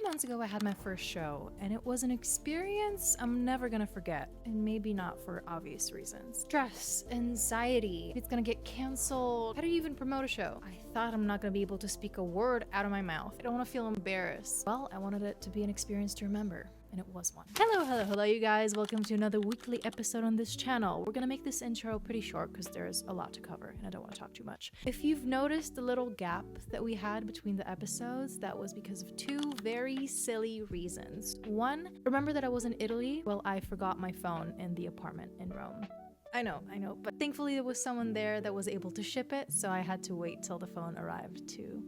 months ago, I had my first show, and it was an experience I'm never gonna forget, and maybe not for obvious reasons. Stress, anxiety, it's gonna get canceled. How do you even promote a show? I thought I'm not gonna be able to speak a word out of my mouth. I don't wanna feel embarrassed. Well, I wanted it to be an experience to remember. And it was one. Hello you guys. Welcome to another weekly episode on this channel. We're gonna make this intro pretty short because there's a lot to cover and I don't want to talk too much. If you've noticed the little gap that we had between the episodes, that was because of two very silly reasons. One, remember that I was in Italy? Well, I forgot my phone in the apartment in Rome. I know, but thankfully there was someone there that was able to ship it, so I had to wait till the phone arrived to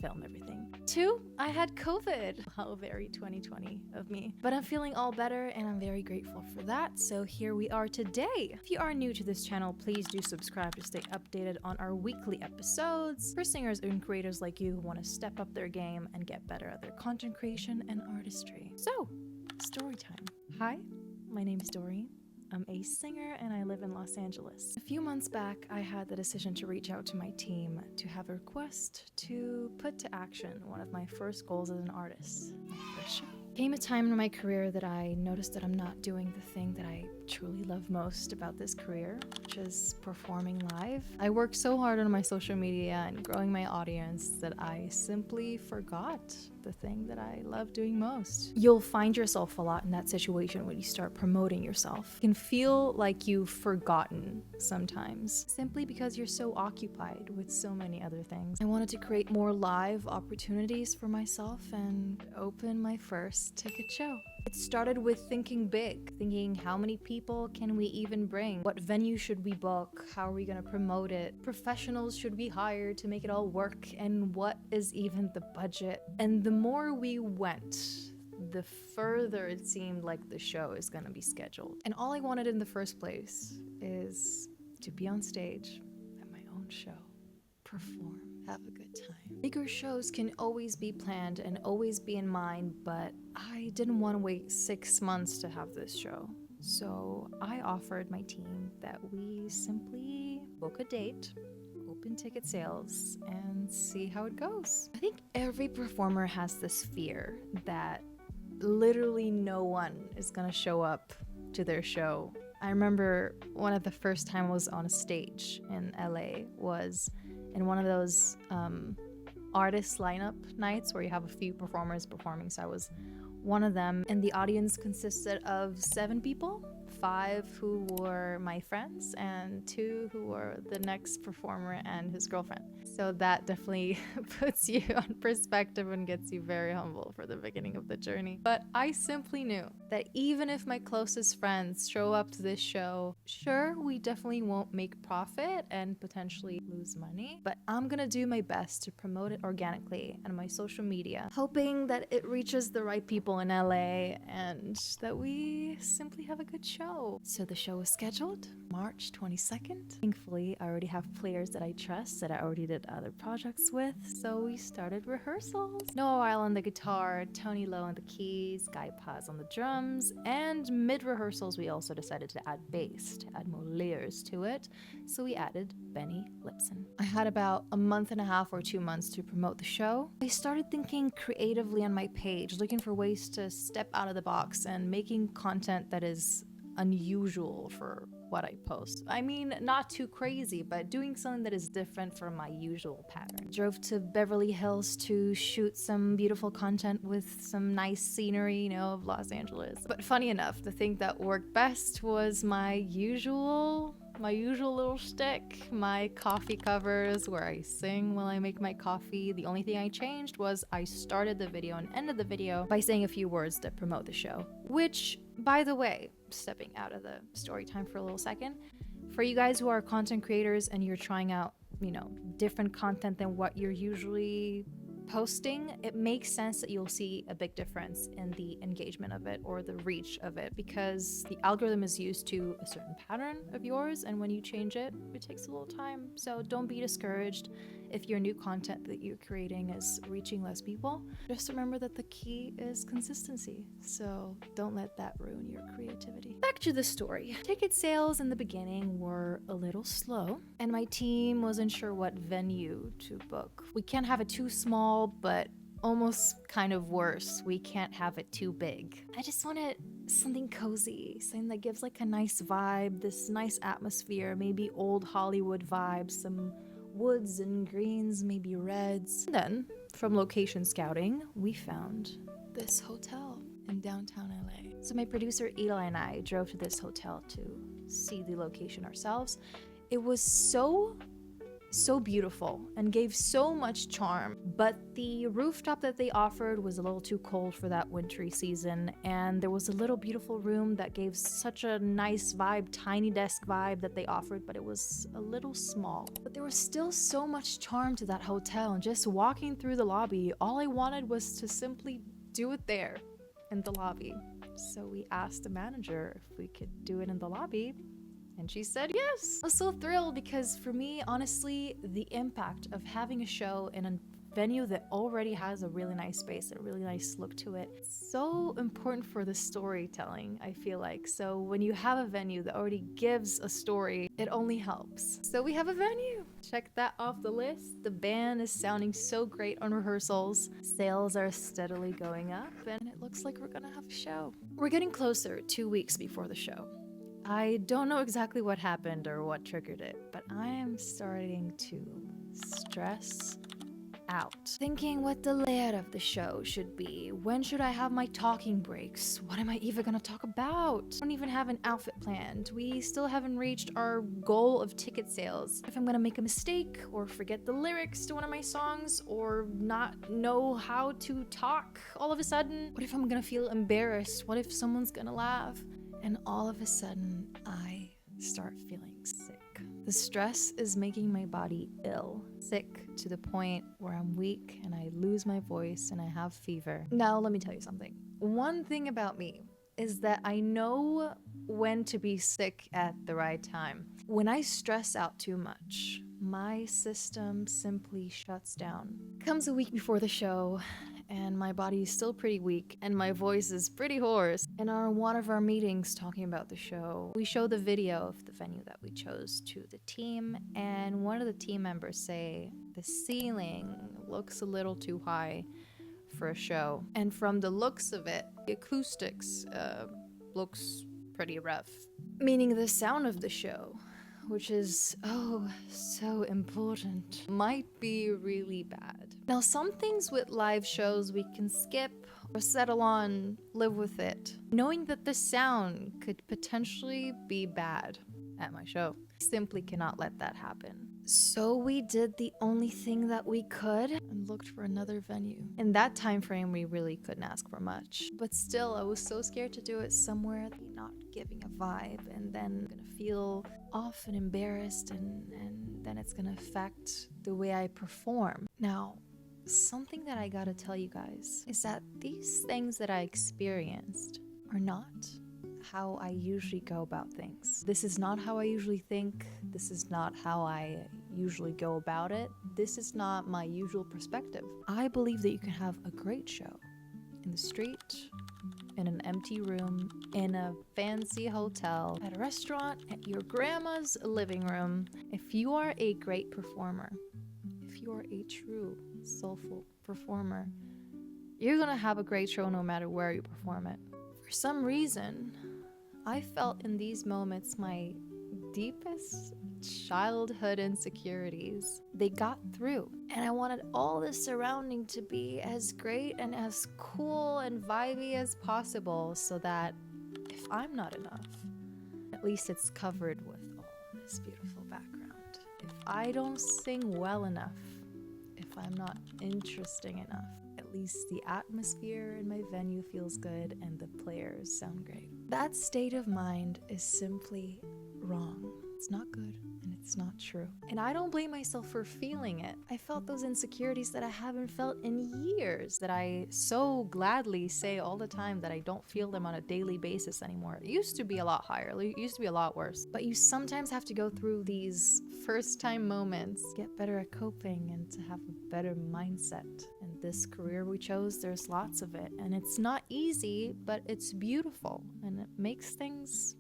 film everything. Two, I had COVID. How very 2020 of me. But I'm feeling all better and I'm very grateful for that. So here we are today. If you are new to this channel, please do subscribe to stay updated on our weekly episodes for singers and creators like you who want to step up their game and get better at their content creation and artistry. So, story time. Hi, my name is Doreen. I'm a singer and I live in Los Angeles. A few months back, I had the decision to reach out to my team to have a request to put to action one of my first goals as an artist. My first show. Came a time in my career that I noticed that I'm not doing the thing that I truly love most about this career, which is performing live. I worked so hard on my social media and growing my audience that I simply forgot the thing that I love doing most. You'll find yourself a lot in that situation when you start promoting yourself. You can feel like you've forgotten sometimes, simply because you're so occupied with so many other things. I wanted to create more live opportunities for myself and open my first ticket show. It started with thinking big, thinking how many people can we even bring? What venue should we book? How are we gonna promote it? Professionals should we hire to make it all work? And what is even the budget? And the more we went, the further it seemed like the show is gonna be scheduled. And all I wanted in the first place is to be on stage at my own show, perform, have a good time. Bigger shows can always be planned and always be in mind, but I didn't want to wait 6 months to have this show. So I offered my team that we simply book a date, open ticket sales, and see how it goes. I think every performer has this fear that literally no one is gonna show up to their show. I remember one of the first time I was on a stage in LA was in one of those artist lineup nights where you have a few performers performing. So I was one of them, and the audience consisted of 7 people, 5 who were my friends and 2 who were the next performer and his girlfriend. So that definitely puts you on perspective and gets you very humble for the beginning of the journey. But I simply knew that even if my closest friends show up to this show, sure, we definitely won't make profit and potentially lose money, but I'm gonna do my best to promote it organically on my social media, hoping that it reaches the right people in LA and that we simply have a good show. So the show is scheduled March 22nd. Thankfully, I already have players that I trust that I already did other projects with, so we started rehearsals. Noah Weil on the guitar, Tony Lowe on the keys, Guy Paz on the drums, and mid-rehearsals we also decided to add bass to add more layers to it, so we added Benny Lipson. I had about a month and a half or 2 months to promote the show. I started thinking creatively on my page, looking for ways to step out of the box and making content that is unusual for what I post. I mean, not too crazy, but doing something that is different from my usual pattern. Drove to Beverly Hills to shoot some beautiful content with some nice scenery, of Los Angeles. But funny enough, the thing that worked best was my usual little shtick, my coffee covers where I sing while I make my coffee. The only thing I changed was I started the video and ended the video by saying a few words that promote the show, which, by the way, stepping out of the story time for a little second, for you guys who are content creators and you're trying out, different content than what you're usually posting, it makes sense that you'll see a big difference in the engagement of it or the reach of it, because the algorithm is used to a certain pattern of yours, and when you change it, it takes a little time. So don't be discouraged if your new content that you're creating is reaching less people. Just remember that the key is consistency, so don't let that ruin your creativity. Back to the story. Ticket sales in the beginning were a little slow, and my team wasn't sure what venue to book. We can't have it too small, but almost kind of worse. We can't have it too big. I just wanted something cozy, something that gives like a nice vibe, this nice atmosphere, maybe old Hollywood vibes, some woods and greens, maybe reds. And then, from location scouting, we found this hotel in downtown LA. So my producer Eli and I drove to this hotel to see the location ourselves. It was so beautiful and gave so much charm, but the rooftop that they offered was a little too cold for that wintry season, and there was a little beautiful room that gave such a nice vibe, tiny desk vibe that they offered, but it was a little small. But there was still so much charm to that hotel, and just walking through the lobby, all I wanted was to simply do it there in the lobby. So we asked the manager if we could do it in the lobby, and she said yes. I was so thrilled because for me, honestly, the impact of having a show in a venue that already has a really nice space, a really nice look to it, it's so important for the storytelling, I feel like. So when you have a venue that already gives a story, it only helps. So we have a venue. Check that off the list. The band is sounding so great on rehearsals. Sales are steadily going up, and it looks like we're gonna have a show. We're getting closer 2 weeks before the show. I don't know exactly what happened or what triggered it, but I am starting to stress out. Thinking what the layout of the show should be. When should I have my talking breaks? What am I even gonna talk about? I don't even have an outfit planned. We still haven't reached our goal of ticket sales. If I'm gonna make a mistake or forget the lyrics to one of my songs or not know how to talk all of a sudden? What if I'm gonna feel embarrassed? What if someone's gonna laugh? And all of a sudden, I start feeling sick. The stress is making my body ill. Sick to the point where I'm weak and I lose my voice and I have fever. Now, let me tell you something. One thing about me is that I know when to be sick at the right time. When I stress out too much, my system simply shuts down. Comes a week before the show, and my body is still pretty weak, and my voice is pretty hoarse. In one of our meetings talking about the show, we showed the video of the venue that we chose to the team, and one of the team members say, the ceiling looks a little too high for a show. And from the looks of it, the acoustics looks pretty rough. Meaning the sound of the show, which is, oh, so important, might be really bad. Now, some things with live shows we can skip or settle on, live with it, knowing that the sound could potentially be bad at my show. Simply cannot let that happen. So we did the only thing that we could and looked for another venue. In that time frame, we really couldn't ask for much. But still, I was so scared to do it somewhere not giving a vibe, and then I'm gonna feel off and embarrassed, and then it's gonna affect the way I perform. Now, something that I gotta tell you guys is that these things that I experienced are not how I usually go about things. This is not how I usually think. This is not how I usually go about it. This is not my usual perspective. I believe that you can have a great show in the street, in an empty room, in a fancy hotel, at a restaurant, at your grandma's living room. If you are a great performer, if you are a true soulful performer, you're gonna have a great show no matter where you perform it. For some reason, I felt in these moments my deepest childhood insecurities. They got through, and I wanted all the surrounding to be as great and as cool and vibey as possible, so that if I'm not enough, at least it's covered with all this beautiful background. If I don't sing well enough, if I'm not interesting enough, at least the atmosphere in my venue feels good and the players sound great. That state of mind is simply wrong. It's not good and it's not true. And I don't blame myself for feeling it. I felt those insecurities that I haven't felt in years, that I so gladly say all the time that I don't feel them on a daily basis anymore. It used to be a lot higher. It used to be a lot worse. But you sometimes have to go through these first time moments, get better at coping and to have a better mindset. And this career we chose, there's lots of it. And it's not easy, but it's beautiful. And it makes things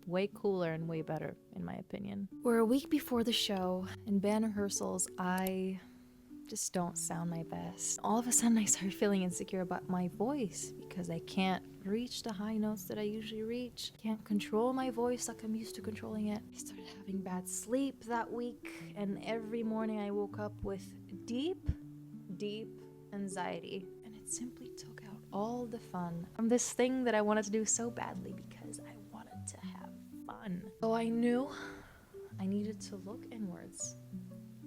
way cooler and way better, in my opinion. We're a week before the show. In band rehearsals, I just don't sound my best. All of a sudden I started feeling insecure about my voice because I can't reach the high notes that I usually reach. Can't control my voice like I'm used to controlling it. I started having bad sleep that week, and every morning I woke up with deep anxiety. And it simply took out all the fun from this thing that I wanted to do so badly because I wanted to have fun. So I knew I needed to look inwards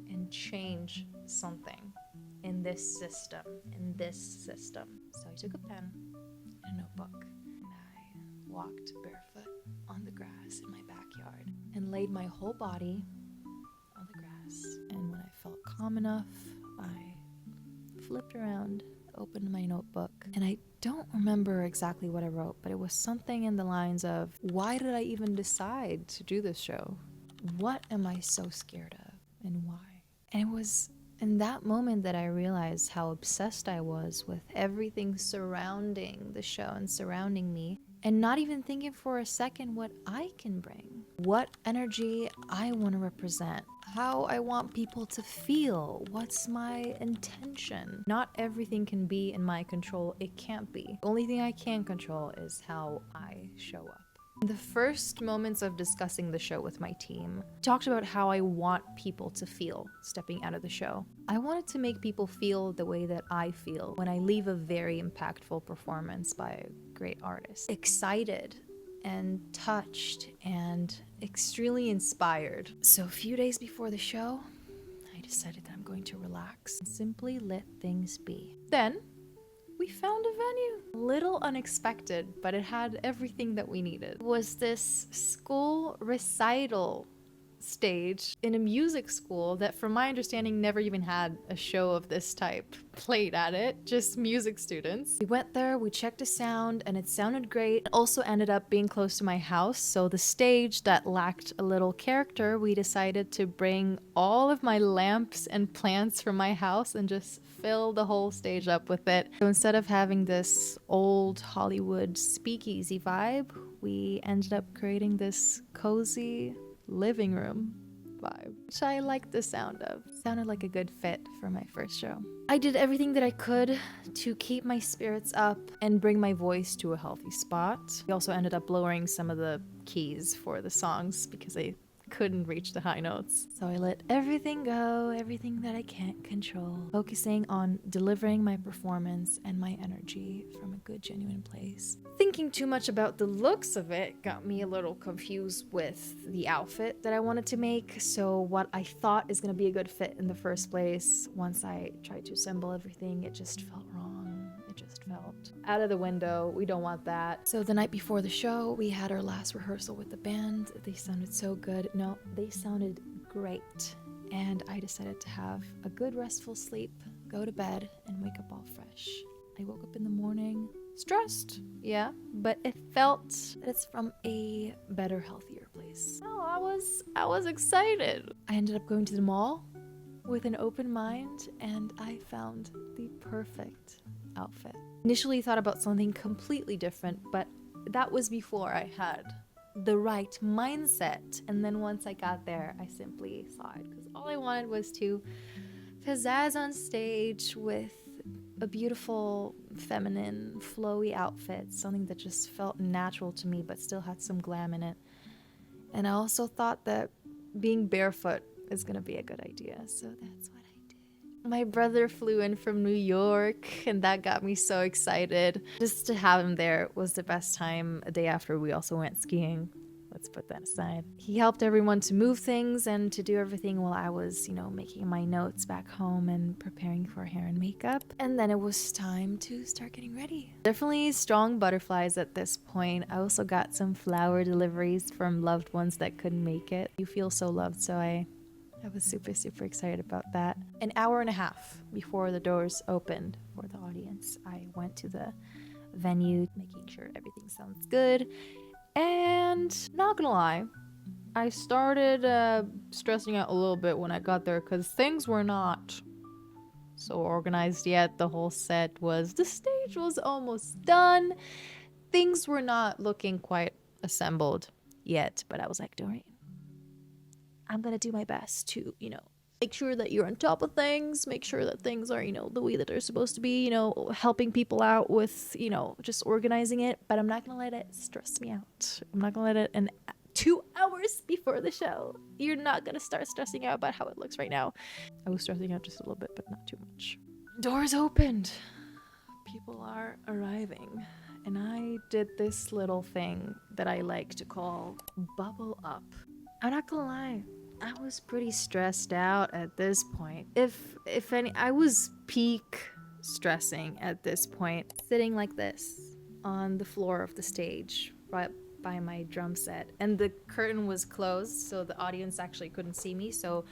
and change something in this system. So I took a pen and a notebook, and I walked barefoot on the grass in my backyard and laid my whole body on the grass. And when I felt calm enough, I flipped around, opened my notebook, and I don't remember exactly what I wrote, but it was something in the lines of, why did I even decide to do this show? What am I so scared of, and why? And it was in that moment that I realized how obsessed I was with everything surrounding the show and surrounding me, and not even thinking for a second what I can bring, what energy I want to represent, how I want people to feel, what's my intention. Not everything can be in my control. It can't be. The only thing I can control is how I show up. The first moments of discussing the show with my team talked about how I want people to feel stepping out of the show. I wanted to make people feel the way that I feel when I leave a very impactful performance by a great artist. Excited and touched and extremely inspired. So a few days before the show, I decided that I'm going to relax and simply let things be. Then we found a venue. A little unexpected, but it had everything that we needed. It was this school recital stage in a music school that, from my understanding, never even had a show of this type played at it, just music students. We went there, we checked the sound, and it sounded great. It also ended up being close to my house, so the stage that lacked a little character, we decided to bring all of my lamps and plants from my house and just fill the whole stage up with it. So instead of having this old Hollywood speakeasy vibe, we ended up creating this cozy living room vibe, which I liked the sound of. Sounded like a good fit for my first show. I did everything that I could to keep my spirits up and bring my voice to a healthy spot. We also ended up lowering some of the keys for the songs because I couldn't reach the high notes. So I let everything go, everything that I can't control, focusing on delivering my performance and my energy from a good, genuine place. Thinking too much about the looks of it got me a little confused with the outfit that I wanted to make. So what I thought is going to be a good fit in the first place, once I tried to assemble everything, it just felt wrong. Felt out of the window. We don't want that. So the night before the show, we had our last rehearsal with the band. They sounded so good. No, they sounded great. And I decided to have a good restful sleep, go to bed, and wake up all fresh. I woke up in the morning stressed, yeah, but it felt that it's from a better, healthier place. Oh, I was excited. I ended up going to the mall with an open mind, and I found the perfect outfit. Initially thought about something completely different, but that was before I had the right mindset. And then once I got there, I simply saw it because all I wanted was to pizzazz on stage with a beautiful, feminine, flowy outfit, something that just felt natural to me but still had some glam in it. And I also thought that being barefoot is gonna be a good idea, so that's what I did. My brother flew in from New York, and that got me so excited. Just to have him there was the best time. A day after, we also went skiing. Let's put that aside. He helped everyone to move things and to do everything while I was, making my notes back home and preparing for hair and makeup. And then it was time to start getting ready. Definitely strong butterflies at this point. I also got some flower deliveries from loved ones that couldn't make it. You feel so loved, so I was super, super excited about that. An hour and a half before the doors opened for the audience, I went to the venue, making sure everything sounds good. And not gonna lie, I started stressing out a little bit when I got there because things were not so organized yet. The stage was almost done. Things were not looking quite assembled yet, but I was like, Doreen, I'm gonna do my best to, Make sure that you're on top of things. Make sure that things are, the way that they're supposed to be, helping people out with, just organizing it. But I'm not going to let it stress me out. I'm not going to let it, and 2 hours before the show, you're not going to start stressing out about how it looks right now. I was stressing out just a little bit, but not too much. Doors opened. People are arriving. And I did this little thing that I like to call bubble up. I'm not gonna lie, I was pretty stressed out at this point. If any, I was peak stressing at this point, sitting like this on the floor of the stage, right by my drum set, and the curtain was closed, so the audience actually couldn't see me. So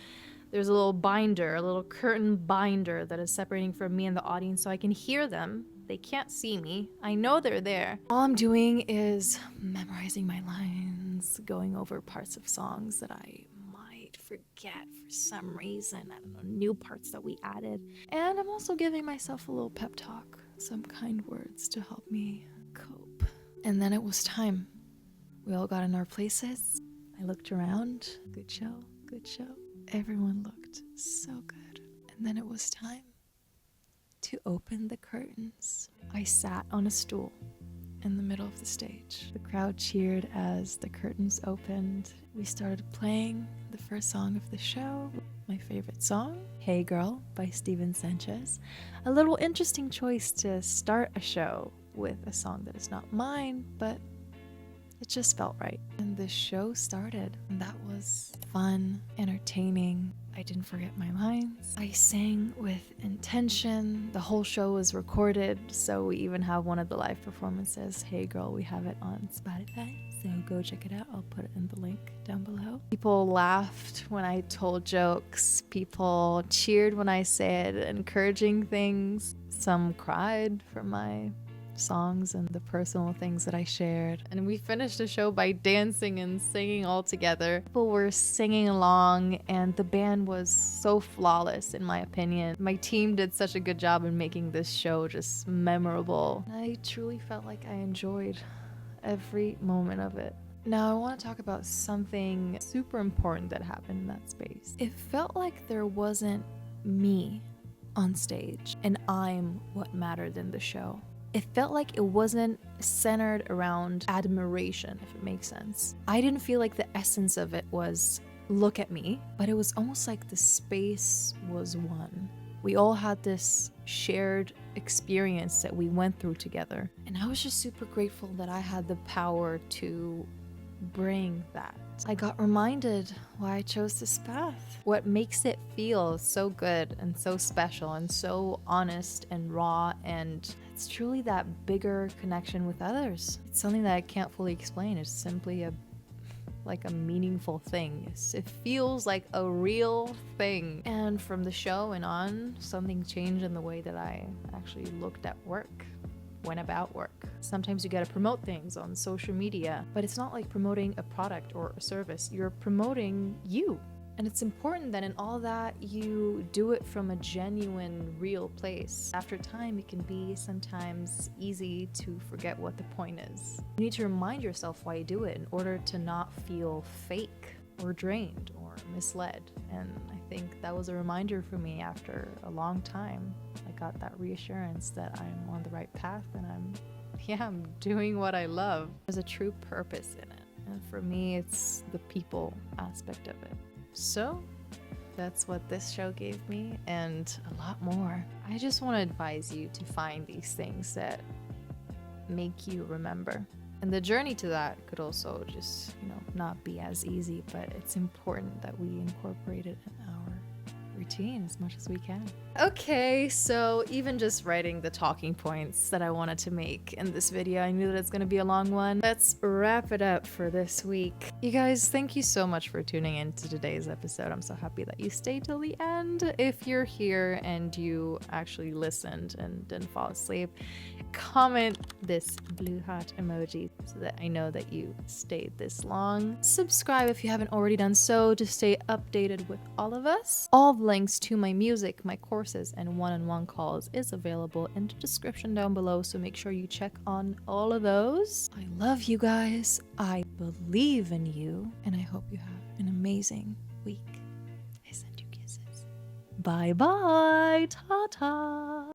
there's a little curtain binder that is separating from me and the audience, so I can hear them. They can't see me. I know they're there. All I'm doing is memorizing my lines, going over parts of songs that I might forget for some reason. I don't know, new parts that we added. And I'm also giving myself a little pep talk, some kind words to help me cope. And then it was time. We all got in our places. I looked around. Good show, good show. Everyone looked so good. And then it was time to open the curtains. I sat on a stool in the middle of the stage. The crowd cheered as the curtains opened. We started playing the first song of the show, my favorite song, Hey Girl by Steven Sanchez. A little interesting choice to start a show with a song that is not mine, but it just felt right. And the show started, and that was fun, entertaining. I didn't forget my lines. I sang with intention. The whole show was recorded, so we even have one of the live performances. Hey Girl, we have it on Spotify, so go check it out. I'll put it in the link down below. People laughed when I told jokes. People cheered when I said encouraging things. Some cried for my songs and the personal things that I shared. And we finished the show by dancing and singing all together. People were singing along, and the band was so flawless in my opinion. My team did such a good job in making this show just memorable. I truly felt like I enjoyed every moment of it. Now I want to talk about something super important that happened in that space. It felt like there wasn't me on stage and I'm what mattered in the show. It felt like it wasn't centered around admiration, if it makes sense. I didn't feel like the essence of it was, look at me, but it was almost like the space was one. We all had this shared experience that we went through together. And I was just super grateful that I had the power to bring that. I got reminded why I chose this path. What makes it feel so good and so special and so honest and raw, and it's truly that bigger connection with others. It's something that I can't fully explain. It's simply a meaningful thing. It feels like a real thing. And from the show and on, something changed in the way that I actually looked at work, went about work. Sometimes you gotta promote things on social media, but it's not like promoting a product or a service. You're promoting you. And it's important that in all that you do it from a genuine, real place. After time, it can be sometimes easy to forget what the point is. You need to remind yourself why you do it in order to not feel fake or drained or misled. And I think that was a reminder for me after a long time. I got that reassurance that I'm on the right path and I'm doing what I love. There's a true purpose in it. And for me, it's the people aspect of it. So that's what this show gave me, and a lot more. I just want to advise you to find these things that make you remember. And the journey to that could also just, not be as easy, but it's important that we incorporate it in our routine as much as we can. Okay, so even just writing the talking points that I wanted to make in this video, I knew that it's gonna be a long one. Let's wrap it up for this week. You guys, thank you so much for tuning in to today's episode. I'm so happy that you stayed till the end. If you're here and you actually listened and didn't fall asleep, comment this blue heart emoji so that I know that you stayed this long. Subscribe if you haven't already done so to stay updated with all of us. All the links to my music, my courses, and one-on-one calls is available in the description down below, so make sure you check on all of those. I love you guys. I believe in you, and I hope you have an amazing week. I send you kisses. Bye bye. Ta ta.